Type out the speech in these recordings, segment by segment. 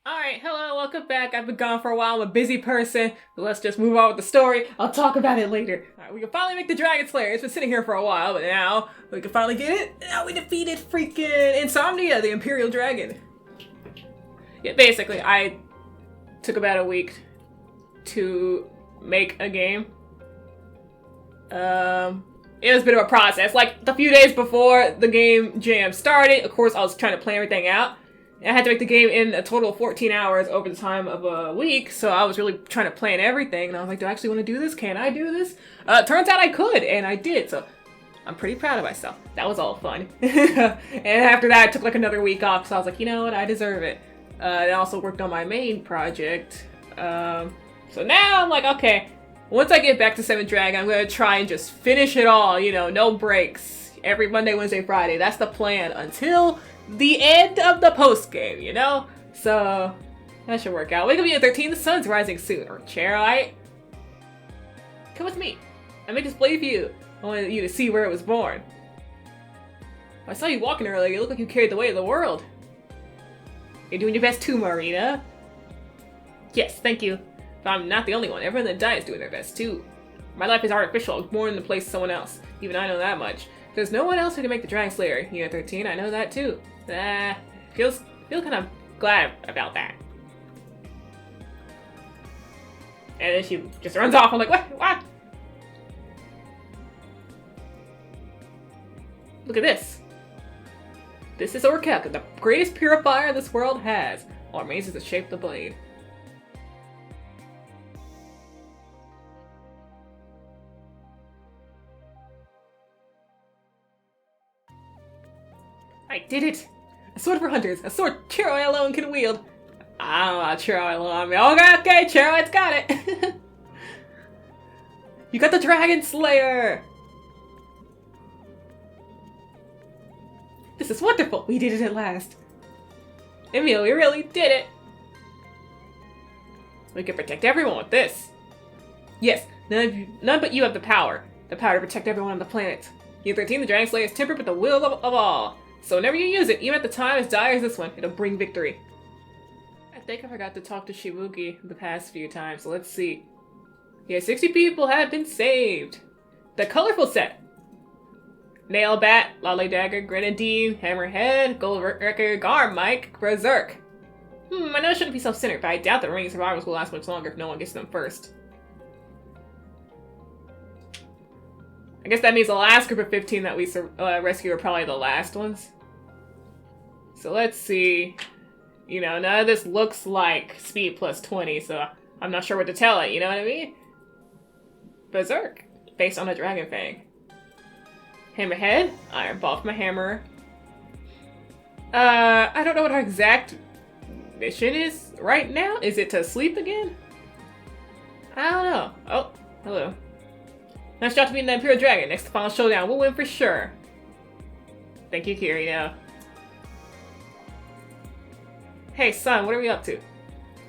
Alright, hello, welcome back. I've been gone for a while. I'm a busy person. But let's just move on with the story. I'll talk about it later. Alright, we can finally make the Dragonslayer. It's been sitting here for a while, but now we can finally get it. Now we defeated freaking Insomnia, the Imperial Dragon. Yeah, basically, I took about a week to make a game. It was a bit of a process. Like, the few days before the game jam started, of course, I was trying to plan everything out. I had to make the game in a total of 14 hours over the time of a week, so I was really trying to plan everything, and I was like, do I actually want to do this? Can I do this? Turns out I could, and I did, so I'm pretty proud of myself. That was all fun. And after that, I took like another week off, so I was like, you know what, I deserve it. I also worked on my main project. So now I'm like, okay, once I get back to 7th Dragon, I'm going to try and just finish it all, you know, no breaks. Every Monday, Wednesday, Friday. That's the plan until the end of the post-game, you know? So, that should work out. Wake up at 13, the sun's rising soon. Or Chairlight. Come with me. I may display for you. I wanted you to see where it was born. I saw you walking earlier. You look like you carried the weight of the world. You're doing your best too, Marina. Yes, thank you. But I'm not the only one. Everyone that died is doing their best too. My life is artificial. I was born in the place of someone else. Even I know that much. There's no one else who can make the Dragonslayer. Unit 13, I know that too. Feel kind of glad about that. And then she just runs off. I'm like, what? Look at this. This is Orkel, the greatest purifier this world has. All it remains is to shape the blade. I did it! A sword for hunters, a sword Chairlight alone can wield. I don't know about Chairlight alone. I mean, okay, Chairlight's got it. You got the Dragonslayer! This is wonderful! We did it at last. Emil, we really did it! We can protect everyone with this. Yes, none but you have the power. The power to protect everyone on the planet. Unit 13, the Dragonslayer is tempered with the will of all. So whenever you use it, even at the time as dire as this one, it'll bring victory. I think I forgot to talk to Shibuki the past few times, so let's see. Yeah, 60 people have been saved. The colorful set. Nail Bat, Lolly Dagger, Grenadine, Hammerhead, Gold Wrecker, Garmike, Berserk. I know it shouldn't be self-centered, but I doubt the remaining survivors will last much longer if no one gets them first. I guess that means the last group of 15 that we rescue are probably the last ones. So let's see. You know, none of this looks like speed plus 20, so I'm not sure what to tell it, you know what I mean? Berserk, based on a Dragon Fang. Hammerhead, Iron Ball for my hammer. I don't know what our exact mission is right now. Is it to sleep again? I don't know. Oh, hello. Nice job to beat the Imperial Dragon. Next to the final showdown, we'll win for sure. Thank you, Kirino. Hey, son, what are we up to?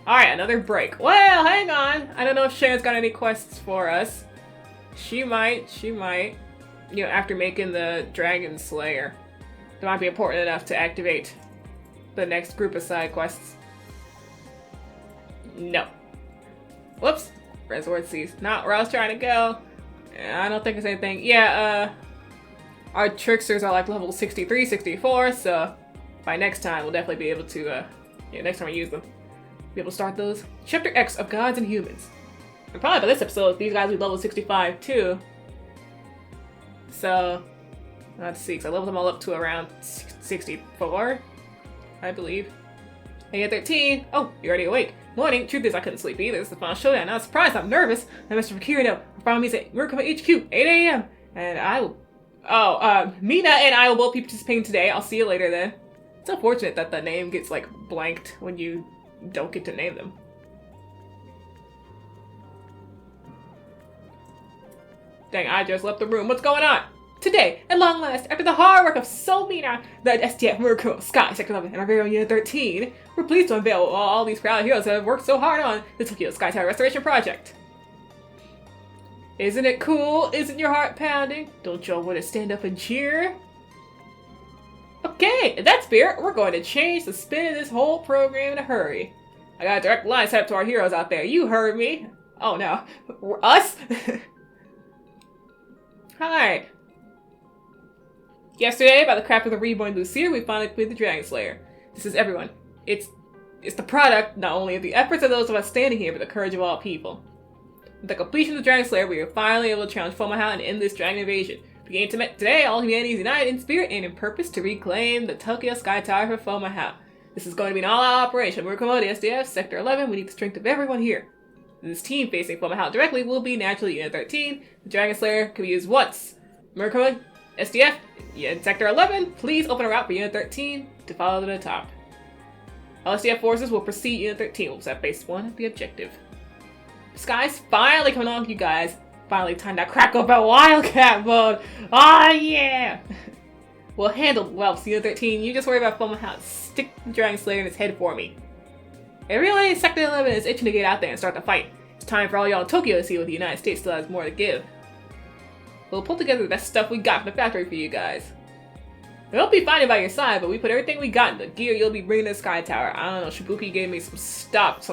Alright, another break. Well, hang on. I don't know if Sharon's got any quests for us. She might. You know, after making the Dragonslayer. That might be important enough to activate the next group of side quests. No. Whoops. Resort Seas. Not where I was trying to go. I don't think there's anything. Yeah, our tricksters are like level 63, 64, so by next time we'll definitely be able to, next time we use them, be able to start those. Chapter X of Gods and Humans. And probably by this episode, these guys will be level 65 too. So, let's see, because I leveled them all up to around 64, I believe. And you're 13. Oh, you're already awake. Morning. Truth is, I couldn't sleep either. It's the final showdown. Not surprised. I'm nervous. I must have Kirino. Follow me at Murkuma HQ, 8 a.m. And I will. Mina and I will both be participating today. I'll see you later then. It's unfortunate that the name gets like blanked when you don't get to name them. Dang, I just left the room. What's going on? Today, at long last, after the hard work of so Mina, the STF Murkuma Sky Sector 11 and our very own Unit 13, we're pleased to unveil all these proud heroes that have worked so hard on the Tokyo Skytower Restoration Project. Isn't it cool? Isn't your heart pounding? Don't y'all want to stand up and cheer? Okay, in that spirit, we're going to change the spin of this whole program in a hurry. I got a direct line set up to our heroes out there. You heard me. Oh no. Us? Hi. Yesterday, by the craft of the reborn Lucier, we finally completed the Dragonslayer. This is everyone. It's the product, not only of the efforts of those of us standing here, but the courage of all people. With the completion of the Dragonslayer, we are finally able to challenge Fomalhaut and end this dragon invasion. Beginning today, all humanity is united in spirit and in purpose to reclaim the Tokyo Skytower for Fomalhaut. This is going to be an all-out operation. We're Commodity SDF, Sector 11. We need the strength of everyone here. This team facing Fomalhaut directly will be naturally Unit 13. The Dragonslayer can be used once. Mercury, SDF, in Sector 11, please open a route for Unit 13 to follow to the top. All SDF forces will proceed Unit 13. We'll set Base 1 at the objective. The sky's finally coming on with you guys. Finally time to crack open Wildcat mode. Oh yeah! We'll handle well, Unit 13. You just worry about Fomalhaut. Stick the Dragonslayer in its head for me. Everyone in Sector 11 is itching to get out there and start the fight. It's time for all y'all in Tokyo to see what the United States still has more to give. We'll pull together the best stuff we got from the factory for you guys. We won't be fighting by your side, but we put everything we got in the gear you'll be bringing to the Sky Tower. I don't know, Shibuki gave me some stuff.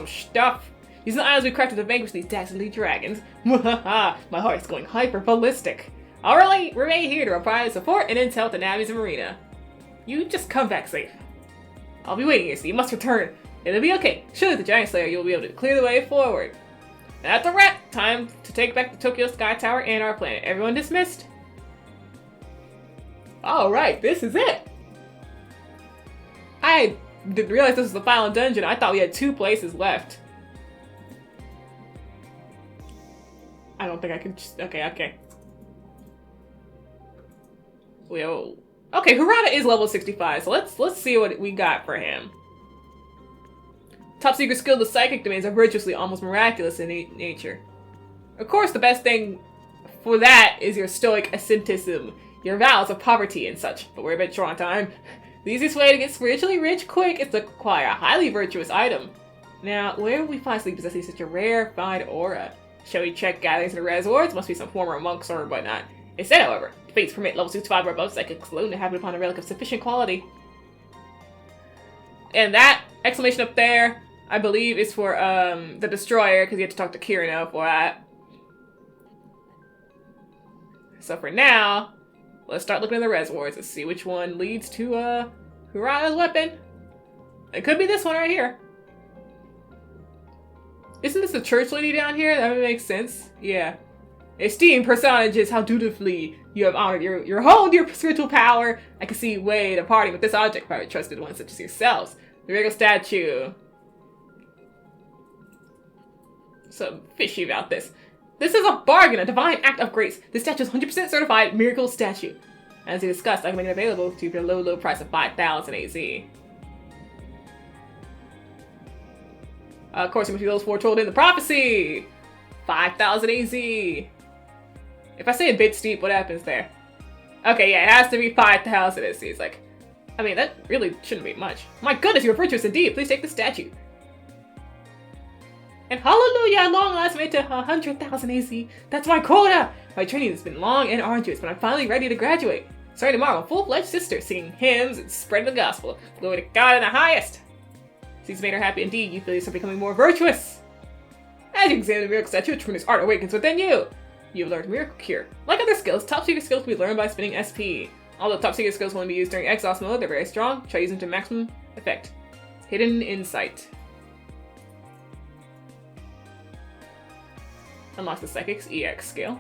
These are the items we crafted to vanquish these dastardly dragons. My heart's going hyper-ballistic. I'll remain here to provide support and intel to navies and marina. You just come back safe. I'll be waiting here, so you must return. It'll be okay. Surely the Dragonslayer, you'll be able to clear the way forward. That's a wrap! Time to take back the Tokyo Skytower and our planet. Everyone dismissed? Alright, this is it! I didn't realize this was the final dungeon. I thought we had 2 places left. I don't think I can just... Okay. Whoa. Okay, Harada is level 65, so let's see what we got for him. Top secret skill, the psychic domains are virtuously almost miraculous in nature. Of course, the best thing for that is your stoic asceticism, your vows of poverty and such, but we're a bit short on time. The easiest way to get spiritually rich quick is to acquire a highly virtuous item. Now, where would we find something possessing such a rare, fine aura? Shall we check gatherings in the reservoirs? Must be some former monks or whatnot. Instead, however, the fates permit level 65 or above psychics alone to happen upon a relic of sufficient quality. And that exclamation up there, I believe, is for the Destroyer, because you have to talk to Kirino for that. So for now, let's start looking at the reservoirs. Let's see which one leads to Harada's weapon. It could be this one right here. Isn't this the church lady down here? That would make sense. Yeah. Esteemed personages, how dutifully you have honored your honed your spiritual power. I can see way to party with this object, private trusted ones such as yourselves. The regal statue. So fishy about this. This is a bargain, a divine act of grace. This statue is 100% certified miracle statue. As we discussed, I can make it available to you for a low price of 5,000 AZ. Of course, you must be those foretold in the prophecy. 5,000 AZ. If I say a bit steep, what happens there? Okay, yeah, it has to be 5,000 AZ. It's like, I mean, that really shouldn't be much. My goodness, you're virtuous indeed. Please take the statue. And hallelujah, at long last made to 100,000 AZ. That's my quota! My training has been long and arduous, but I'm finally ready to graduate. Starting tomorrow, I'm a full-fledged sister, singing hymns and spreading the gospel. Glory to God in the highest! These made her happy indeed. You feel yourself becoming more virtuous. As you examine the miracle statue, a tremendous art awakens within you. You have learned Miracle Cure. Like other skills, top secret skills can be learned by spinning SP. Although top secret skills will only be used during exhaust mode, they're very strong. Try using them to maximum effect. Hidden Insight. Unlocks the Psychic's EX skill.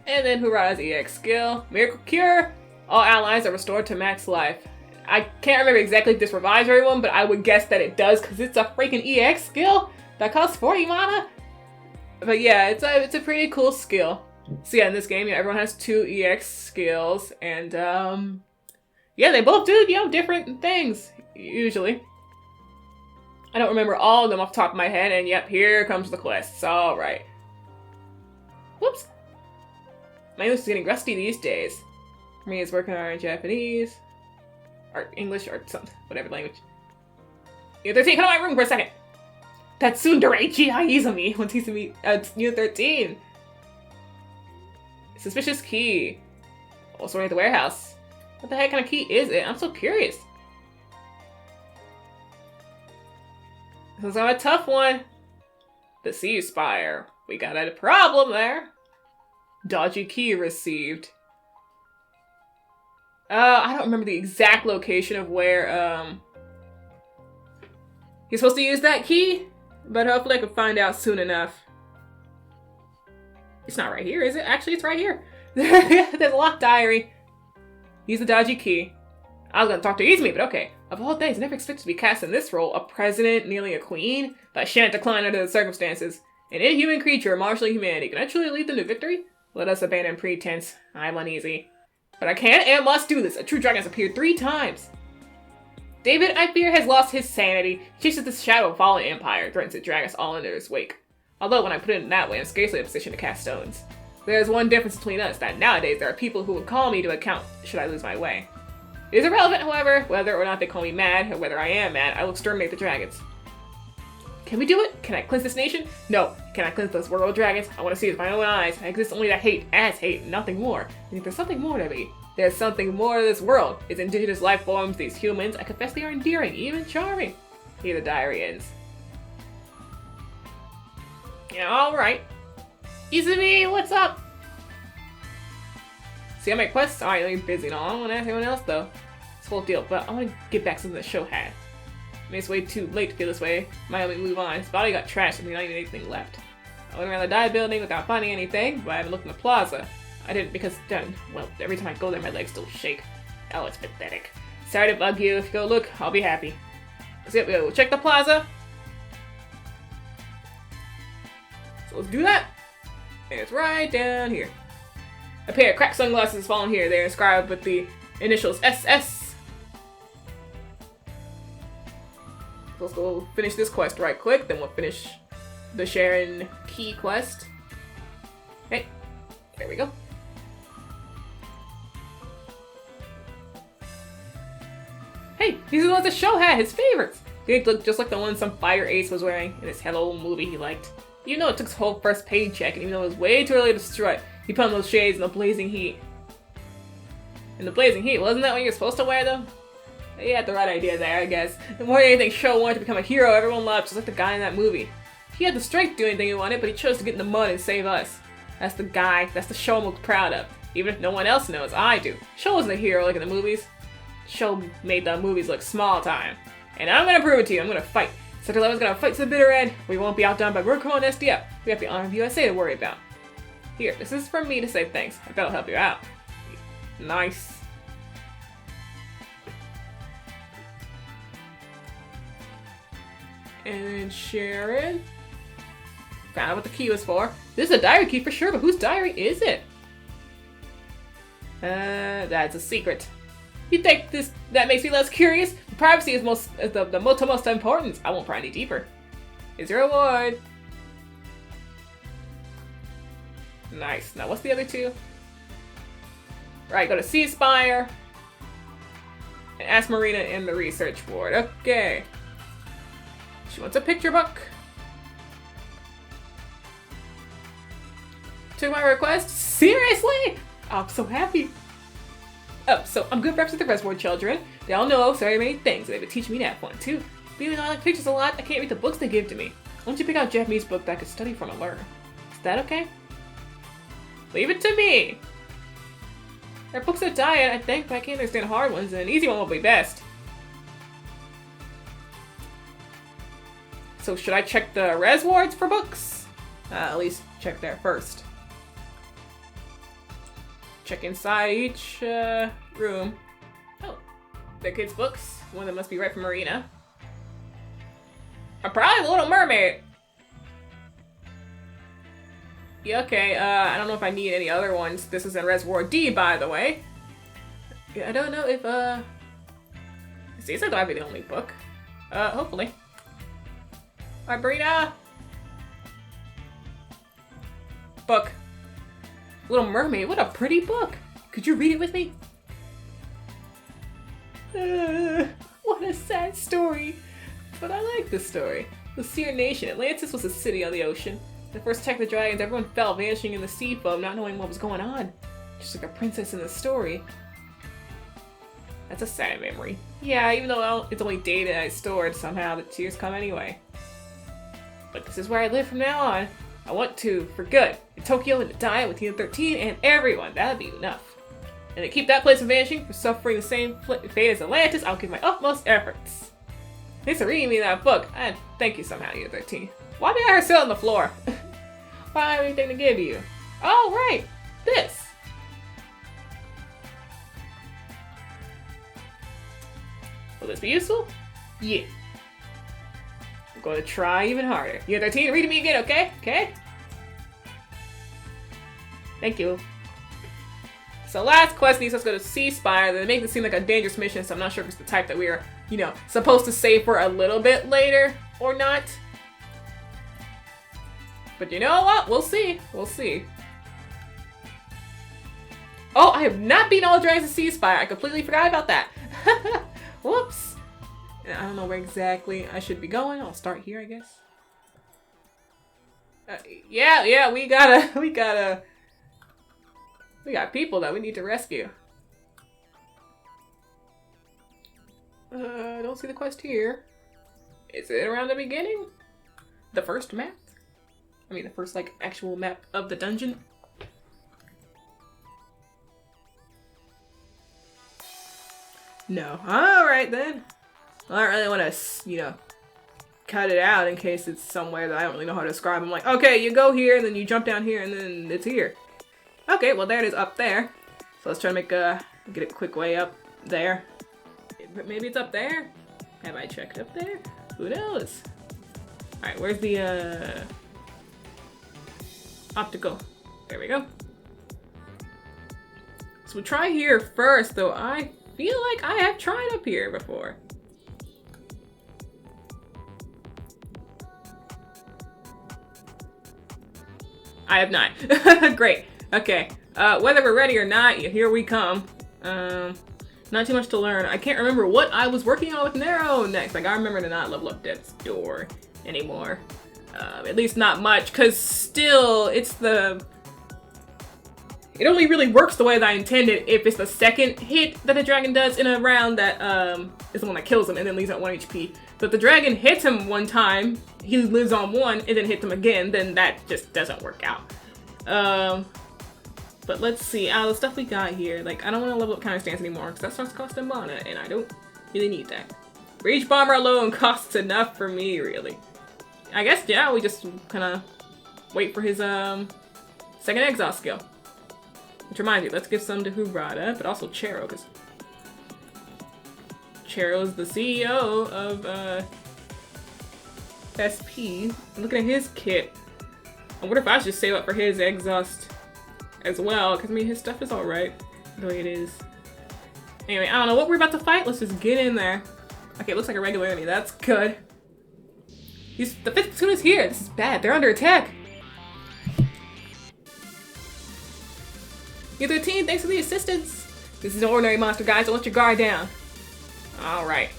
And then Harada's EX skill. Miracle Cure. All allies are restored to max life. I can't remember exactly if this revives everyone, but I would guess that it does because it's a freaking EX skill that costs 40 mana. But yeah, it's a pretty cool skill. So yeah, in this game, yeah, everyone has 2 EX skills, and yeah, they both do, you know, different things, usually. I don't remember all of them off the top of my head, and yep, here comes the quests. Alright. Whoops. My English is getting rusty these days. For me, it's working on Japanese, or English, or something, whatever language. Unit 13, come to my room for a second! That tsundere Izumi wants to meet Unit 13. Suspicious key. Also at the warehouse. What the heck kind of key is it? I'm so curious. This is a tough one. The Sea Spire. We got a problem there. Dodgy key received. I don't remember the exact location of where, he's supposed to use that key, but hopefully I can find out soon enough. It's not right here, is it? Actually, it's right here. There's a locked diary. Use the dodgy key. I was gonna talk to Izumi, but okay. Of all things, I never expected to be cast in this role. A president, nearly a queen, but I shan't decline under the circumstances. An inhuman creature marshalling humanity. Can I truly lead them to victory? Let us abandon pretense. I'm uneasy. But I can and must do this. A true dragon has appeared 3 times. David, I fear, has lost his sanity. He chases the shadow of fallen empire, threatens to drag us all into his wake. Although, when I put it in that way, I'm scarcely in a position to cast stones. There's one difference between us, that nowadays there are people who would call me to account should I lose my way. It is irrelevant, however, whether or not they call me mad, or whether I am mad, I will exterminate the dragons. Can we do it? Can I cleanse this nation? No. Can I cleanse those world dragons? I want to see it with my own eyes. I exist only to hate, as hate, nothing more. And if there's something more to me, there's something more to this world. Its indigenous life forms, these humans, I confess they are endearing, even charming. Here the diary ends. Yeah, alright. Izumi, what's up? See how my quests? Alright, let me busy now. I don't want to ask anyone else though. It's a full deal, but I want to get back something the show had. I mean, it's way too late to feel this way. Might only move on. His body got trashed and there's not even anything left. I went around the dive building without finding anything, but I haven't looked in the plaza. I didn't because, well, every time I go there my legs still shake. Oh, it's pathetic. Sorry to bug you. If you go look, I'll be happy. So yeah, we'll check the plaza. So let's do that. And it's right down here. A pair of cracked sunglasses has fallen here. They're inscribed with the initials SS. Let's go finish this quest right quick, then we'll finish the Sharon Key quest. Hey, there we go. Hey, these are the ones the show had, his favorites. They look just like the ones some fighter ace was wearing in his Hello movie he liked. You know it took his whole first paycheck, and even though it was way too early to strut, he put on those shades in the blazing heat. In the blazing heat, wasn't that what you're supposed to wear though? He had the right idea there, I guess. The more than anything, Sho wanted to become a hero everyone loved, just like the guy in that movie. He had the strength to do anything he wanted, but he chose to get in the mud and save us. That's the guy, that's the Sho I'm most proud of. Even if no one else knows, I do. Sho wasn't a hero like in the movies. Sho made the movies look small time. And I'm gonna prove it to you, I'm gonna fight. Sector 11's gonna fight to the bitter end. We won't be outdone by Murko and SDF. We have the honor of USA to worry about. Here, this is from me to say thanks. I bet I'll help you out. Nice. And Sharon. Found out what the key was for. This is a diary key for sure, but whose diary is it? That's a secret. You think that makes me less curious? Privacy is the most important. I won't pry any deeper. Here's your reward. Nice. Now what's the other two? Right, go to Sea Spire. And ask Marina in the research board. Okay. She wants a picture book. Took my request? Seriously? I'm so happy. Oh, so I'm good friends with the Reservoir children. They all know so many things. They would teach me that one too. Even though I like pictures a lot, I can't read the books they give to me. Why don't you pick out a Japanese book that I could study from and learn? Is that okay? Leave it to me. There are books of diet, I think, but I can't understand hard ones, and an easy one will be best. So should I check the res wards for books? At least check there first. Check inside each room. Oh, the kids' books. One of them must be right from Marina. Probably The Little Mermaid. Yeah, okay, I don't know if I need any other ones. This is in Reservoir D, by the way. Yeah, I don't know if, Seems like that might be the only book. Hopefully. Alright, Marina! Book. Little Mermaid, what a pretty book! Could you read it with me? What a sad story. But I like this story. The Seer Nation. Atlantis was a city on the ocean. The first attack of the dragons, everyone fell, vanishing in the sea foam, not knowing what was going on. Just like a princess in the story. That's a sad memory. Yeah, even though it's only data I stored, somehow the tears come anyway. But this is where I live from now on. I want to, for good, in Tokyo and to die with Unit 13 and everyone. That'd be enough. And to keep that place from vanishing, for suffering the same fate as Atlantis, I'll give my utmost efforts. Thanks for reading me that book. And thank you somehow, Unit 13. Why did I sit on the floor? Why do I have anything to give you? Oh, right. This. Will this be useful? Yeah. I'm going to try even harder. Unit 13, read to me again, okay? Okay? Thank you. So last quest needs us to go to Sea Spire. They make it seem like a dangerous mission, so I'm not sure if it's the type that we are, you know, supposed to save for a little bit later or not. But you know what? We'll see. We'll see. Oh, I have not beaten all the dragons in Sea Spire. I completely forgot about that. Whoops. I don't know where exactly I should be going. I'll start here, I guess. Yeah, we got people that we need to rescue. I don't see the quest here. Is it around the beginning? The first map? I mean, the first, like, actual map of the dungeon? No. Alright, then. I don't really want to, you know, cut it out in case it's somewhere that I don't really know how to describe. I'm like, okay, you go here, and then you jump down here, and then it's here. Okay, well, there it is up there. So let's try to get a quick way up there. Maybe it's up there? Have I checked up there? Who knows? Alright, where's the, optical? There we go. So we'll try here first, though I feel like I have tried up here before. I have not. Great. Okay. Whether we're ready or not, here we come. Not too much to learn. I can't remember what I was working on with Nero next. Like, I remember to not level up Death's Door anymore. At least not much, because still, it only really works the way that I intended if it's the second hit that the dragon does in a round that is the one that kills him and then leaves at 1 HP. But if the dragon hits him one time, he lives on 1, and then hits him again, then that just doesn't work out. But let's see, out of the stuff we got here, like, I don't want to level up counter stance anymore, because that starts costing mana, and I don't really need that. Reach Bomber alone costs enough for me, really. I guess, yeah, we just kind of wait for his, second exhaust skill. Which reminds me, let's give some to Hurata, but also Chero, because Chero's the CEO of, SP. I'm looking at his kit. I wonder if I should just save up for his exhaust as well, because I mean his stuff is alright the way it is. Anyway, I don't know what we're about to fight. Let's just get in there. Okay, it looks like a regular enemy. That's good. The 5th platoon is here. This is bad. They're under attack. U-13, thanks for the assistance. This is an ordinary monster, guys. Don't let your guard down. Alright.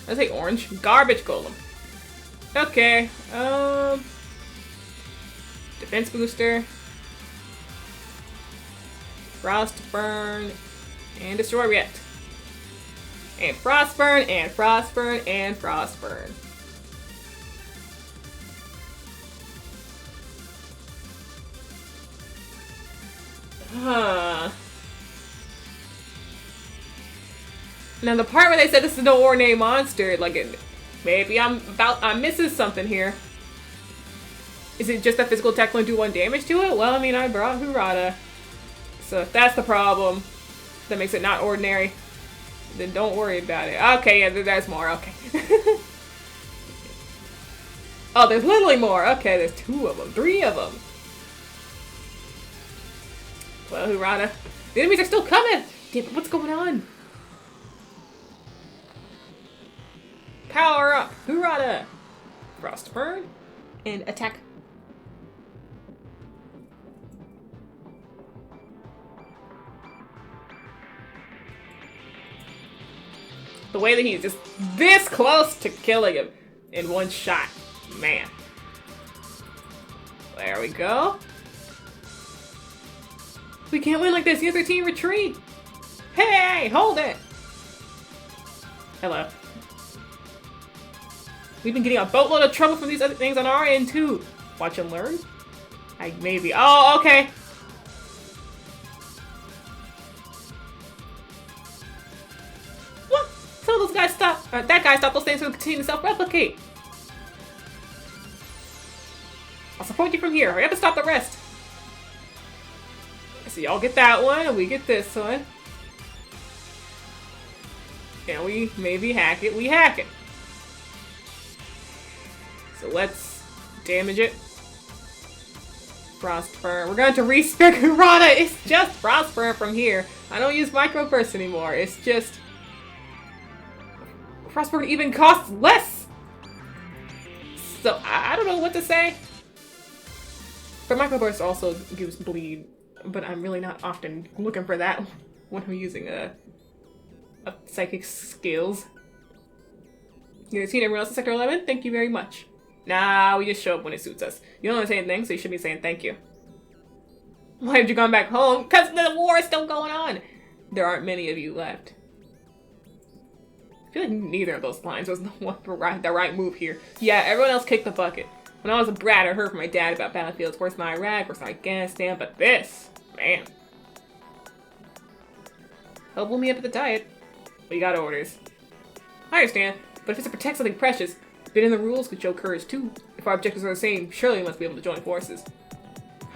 Let's say orange. Garbage golem. Okay. Defense booster. Frostburn. And Destroy React. And Frostburn, and Frostburn, and Frostburn. Now the part where they said this is no ordinary monster, like maybe I'm missing something here. Is it just that physical attack will do 1 damage to it? Well, I mean, I brought Hurata. So if that's the problem, that makes it not ordinary, then don't worry about it. Okay, yeah, there's more, okay. Oh, there's literally more. Okay, there's 2 of them, 3 of them. Well, Hurata. The enemies are still coming! Damn, what's going on? Power up! Hurata! Frostburn. And attack. The way that he's just this close to killing him in 1 shot. Man. There we go. We can't win like this. U-13 retreat. Hey, hold it. Hello. We've been getting a boatload of trouble from these other things on our end, too. Watch and learn? Maybe. Oh, okay. What? Some of those guys stop. That guy stopped those things from continuing to self-replicate. I'll support you from here. Hurry up and stop the rest. So y'all get that one, and we get this one. And we maybe hack it. We hack it. So let's damage it. Frostburn. We're going to respec Rana. It's just Frostburn from here. I don't use Microburst anymore. It's just Frostburn even costs less. So I don't know what to say. But Microburst also gives bleed, but I'm really not often looking for that when I'm using a psychic skills. You guys seen everyone else in Sector 11? Thank you very much. Nah, we just show up when it suits us. You don't want to say anything, so you should be saying thank you. Why have you gone back home? Because the war is still going on. There aren't many of you left. I feel like neither of those lines was the right move here. Yeah, everyone else kicked the bucket. When I was a brat, I heard from my dad about battlefields worse than Iraq, worse than Afghanistan, but this, man. Help me up at the diet. But you got orders. I understand, but if it's to protect something precious, bending the rules could show courage too. If our objectives are the same, surely we must be able to join forces.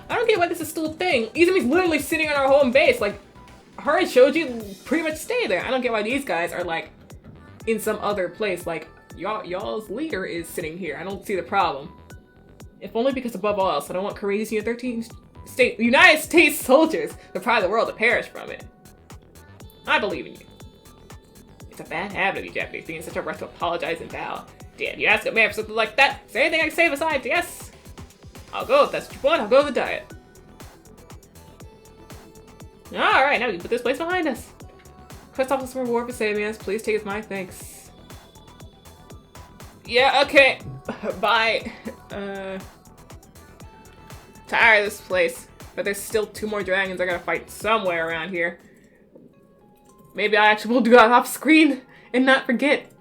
I don't get why this is still a thing. Izumi's literally sitting on our home base. Like, her and Shoji pretty much stay there. I don't get why these guys are like in some other place. Like, y'all's leader is sitting here. I don't see the problem. If only because above all else, I don't want courageous United States soldiers, the pride of the world, to perish from it. I believe in you. It's a bad habit of you Japanese being in such a rush to apologize and bow. Damn, you ask a man for something like that? Is there anything I can say besides yes? I'll go if that's what you want. I'll go with the diet. Alright, now we can put this place behind us. Quest officer reward for saving us. Please take as my thanks. Yeah, okay. Bye. Tired of this place. But there's still 2 more dragons I gotta fight somewhere around here. Maybe I actually will do that off screen and not forget.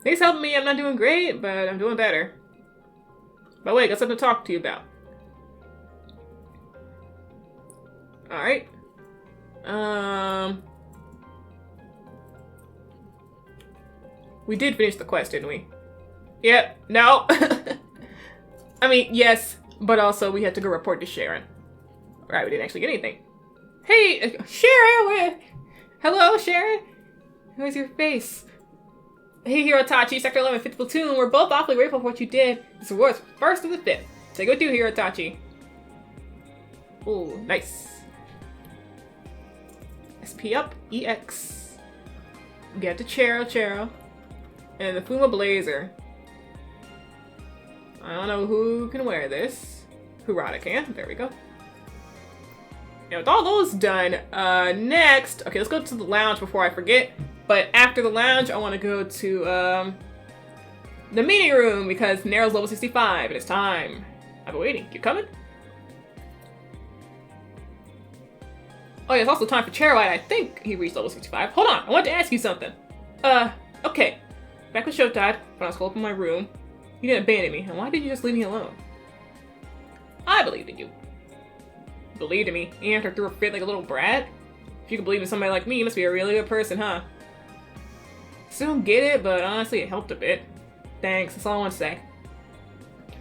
Thanks for helping me. I'm not doing great, but I'm doing better. By the way, I got something to talk to you about. Alright. We did finish the quest, didn't we? Yep. No. I mean, yes, but also we had to go report to Sharon. Right, we didn't actually get anything. Hey, Sharon! Hello, Sharon? Where's your face? Hey, Hirotachi, Sector 11, 5th Platoon. We're both awfully grateful for what you did. This reward's first of the 5th. Say good to Hirotachi. Ooh, nice. SP up, EX. Get to Chero. And the Fuma Blazer. I don't know who can wear this. Hurata can. There we go. And with all those done, next... Okay, let's go to the lounge before I forget. But after the lounge, I want to go to the meeting room because Nero's level 65 and it's time. I've been waiting. You coming? Oh yeah, it's also time for Chairlight. I think he reached level 65. Hold on, I want to ask you something. Okay. Back when Show died, when I was holed up in my room, you didn't abandon me. And why did you just leave me alone? I believed in you. You believed in me, even after I threw a fit like a little brat? If you can believe in somebody like me, you must be a really good person, huh? Still don't get it, but honestly, it helped a bit. Thanks, that's all I want to say.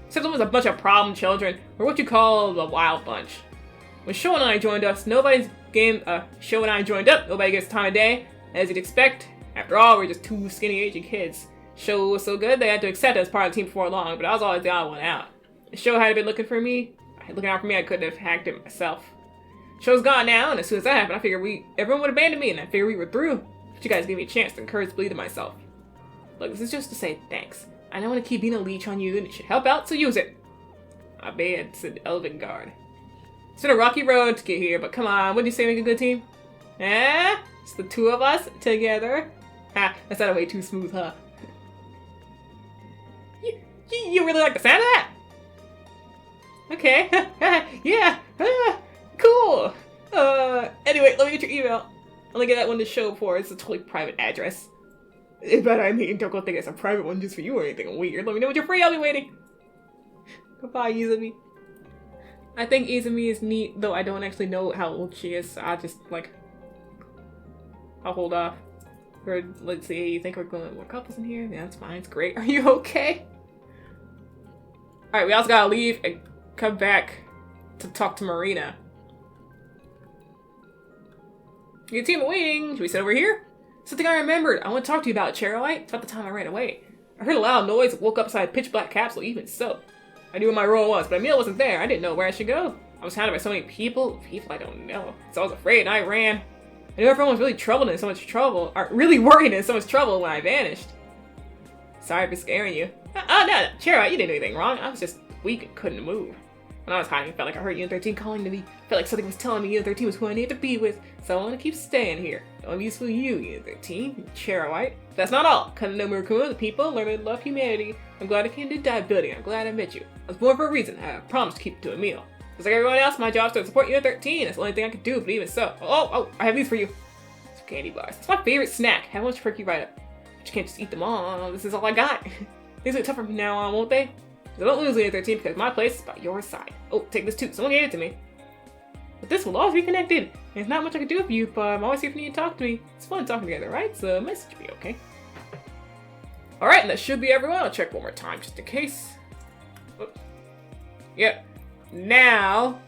Except it was a bunch of problem children, or what you call the wild bunch. When Sho and I joined us, Sho and I joined up, nobody gets time of day, as you'd expect. After all, we're just 2 skinny Asian kids. Sho was so good, they had to accept us as part of the team before long, but I was always the odd one out. If Sho had been looking out for me, I couldn't have hacked it myself. Sho's gone now, and as soon as that happened, I figured everyone would abandon me, and I figured we were through. But you guys gave me a chance to encourage believe in myself. Look, this is just to say thanks. I don't want to keep being a leech on you, and it should help out, so use it. I bet, said Elven Guard. It's been a rocky road to get here, but come on, wouldn't you say make a good team? Eh? It's the 2 of us together? Ha, that sounded way too smooth, huh? You really like the sound of that? Okay. Yeah. Cool. Anyway, let me get your email. I'll only get that one to Show for. It's a totally private address. It's better I mean, don't go think it's a private one just for you or anything weird. Let me know when you're free, I'll be waiting. Goodbye, Izumi. I think Izumi is neat, though I don't actually know how old she is, so I'll just, like... I'll hold off. Or, let's see, you think we're going more couples in here? Yeah, that's fine, it's great. Are you okay? Alright, we also gotta leave and come back to talk to Marina. Your team waiting. Should we sit over here? Something I remembered. I want to talk to you about, Cheryl. It's about the time I ran away. I heard a loud noise and woke up inside a pitch black capsule, even so. I knew where my role was, but Emil wasn't there. I didn't know where I should go. I was surrounded by so many people I don't know. So I was afraid and I ran. I knew everyone was really troubled and in so much trouble, or really worried and in so much trouble when I vanished. Sorry for scaring you. Oh, no, Cheryl, you didn't do anything wrong. I was just weak and couldn't move. When I was hiding, I felt like I heard Unit 13 calling to me. I felt like something was telling me Unit 13 was who I needed to be with, so I want to keep staying here. I'm useful to you, Unit 13, Cheryl. That's not all. Come to know Murakuma, the people, learn to love humanity. I'm glad I came to dive building. I'm glad I met you. I was born for a reason. I promised to keep it to a meal. Just like everyone else, my job is to support Unit 13. That's the only thing I could do, but even so. Oh, I have these for you. Some candy bars. It's my favorite snack. Have much perky right up. But you can't just eat them all. This is all I got. Things will get tougher from now on, won't they? So don't lose Unit 13 because my place is by your side. Oh, take this too. Someone gave it to me. But this will always be connected. There's not much I can do for you, but I'm always here if you need to talk to me. It's fun talking together, right? So message me, okay? Alright, and that should be everyone. I'll check one more time just in case. Oops. Yep. Now,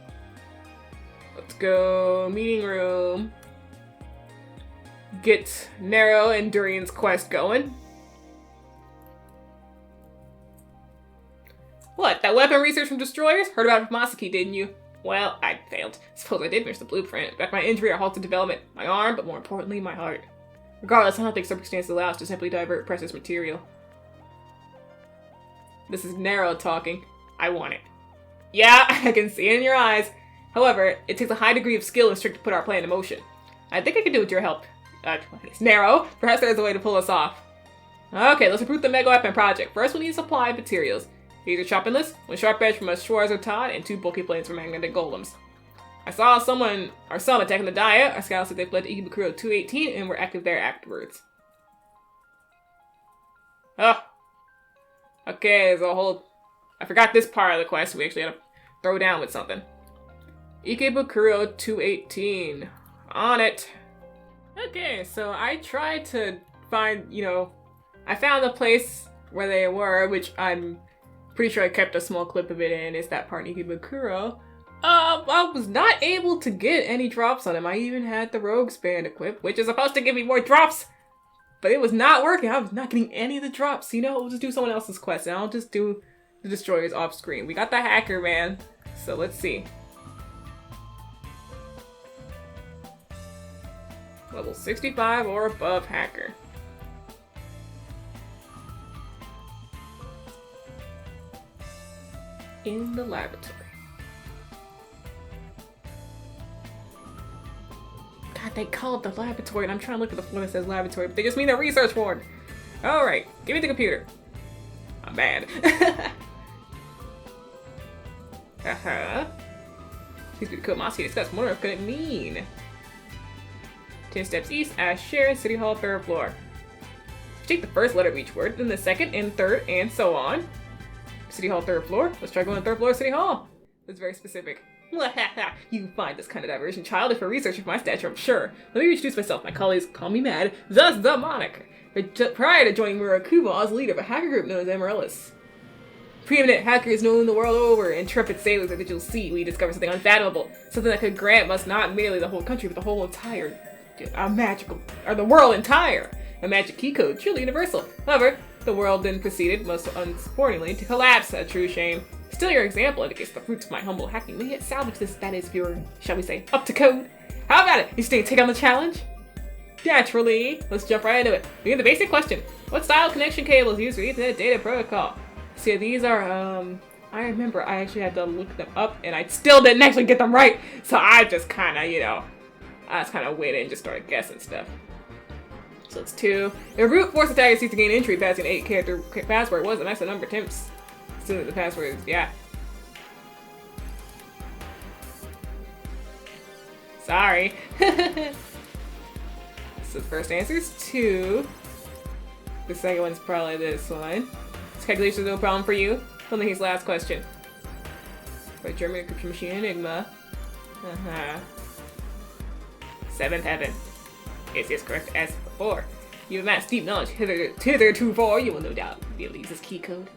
let's go meeting room. Get Nero and Durian's quest going. What, that weapon research from destroyers? Heard about it from Masaki, didn't you? Well, I failed. Suppose I did finish the blueprint. Back my injury, I halted development. My arm, but more importantly, my heart. Regardless, I don't think circumstances allow us to simply divert precious material. This is Nero talking. I want it. Yeah, I can see it in your eyes. However, it takes a high degree of skill and strength to put our plan in motion. I think I can do it with your help. It's Nero. Perhaps there's a way to pull us off. Okay, let's recruit the mega weapon project. First, we need a supply of materials. Here's your shopping list. 1 sharp edge from a Schwarzer Todd and 2 bulky plates from magnetic golems. I saw some attacking the Dia. Our scouts said they fled to Ikebukuro 218 and were active there afterwards. Oh. Okay, there's a whole... I forgot this part of the quest. We actually had to throw down with something. Ikebukuro 218. On it. Okay, so I tried to find, I found the place where they were, which I'm pretty sure I kept a small clip of it in. It's that part in Ikebukuro. I was not able to get any drops on him. I even had the Rogue's Band equipped, which is supposed to give me more drops, but it was not working. I was not getting any of the drops. We'll just do someone else's quest, and I'll just do the destroyers off screen. We got the hacker, man. So let's see. Level 65 or above hacker. In the laboratory. God, they call it the laboratory, and I'm trying to look at the floor that says laboratory, but they just mean the research ward. Alright, give me the computer. I'm mad. Please be the code Mosky discuss more of what it mean. 10 steps east, as shared, City Hall, 3rd floor. Take the first letter of each word, then the second and third, and so on. City Hall, 3rd floor. Let's try going to 3rd floor, City Hall. That's very specific. You find this kind of diversion childish for research of my stature, I'm sure. Let me introduce myself. My colleagues call me Mad, thus the moniker. Prior to joining Murakuma, I was leader of a hacker group known as Amaryllis. Preeminent hackers known the world over, intrepid sailors that you'll see when you discover something unfathomable. Something that could grant us not merely the whole country, but the whole entire... the world entire. A magic key code, truly universal. However, the world then proceeded, most unsportingly, to collapse. A true shame. Still, your example indicates the fruits of my humble hacking. We yet salvage this, that is, if you're, shall we say, up to code. How about it? You stay take on the challenge? Naturally. Let's jump right into it. Begin the basic question. What style connection cables used for Ethernet data protocol? See, these are, I remember I actually had to look them up, and I still didn't actually get them right. So I just kind of, I just kind of waited and just started guessing stuff. So it's 2. The brute force attacker seeks to gain entry passing an 8-character password. Was the maximum number of attempts? Assuming the password is, yeah. Sorry. So the first answer is 2. The second one's probably this one. This calculation is no problem for you? Don't think his last question. For German encryption machine Enigma. Seventh heaven. Is as correct as before. You have amassed deep knowledge hitherto far, you will no doubt be able to use this key code.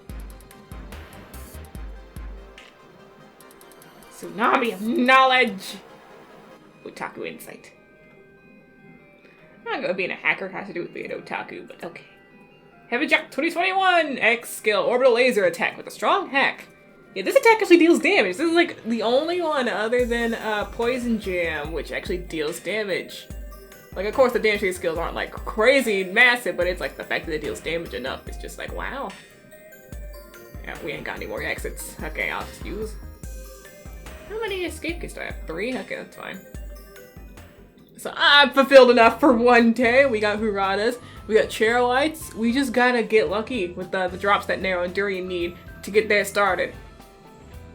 Tsunami of knowledge! Otaku insight. I'm not gonna being a hacker has to do with being otaku, but okay. Heavy Jack 2021! X skill, orbital laser attack with a strong hack. Yeah, this attack actually deals damage. This is like the only one other than Poison Jam, which actually deals damage. Like, of course, the damage skills aren't like crazy massive, but it's like the fact that it deals damage enough. It's just like, wow. Yeah, we ain't got any more exits. Okay, I'll just use. How many escape kits do I have? 3? Okay, that's fine. So I'm fulfilled enough for one day. We got Huradas, we got Chairlights. We just gotta get lucky with the drops that Narrow and Durian need to get there started.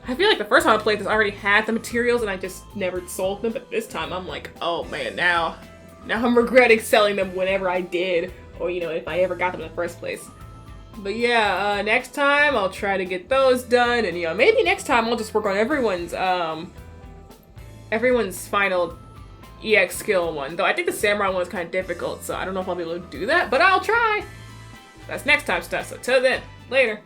I feel like the first time I played this, I already had the materials and I just never sold them, but this time I'm like, oh man, now I'm regretting selling them whenever I did, or you know, if I ever got them in the first place. But yeah, next time I'll try to get those done, and you know, maybe next time I'll just work on everyone's final EX skill one. Though I think the Samurai one is kind of difficult, so I don't know if I'll be able to do that, but I'll try! That's next time stuff, so till then, later.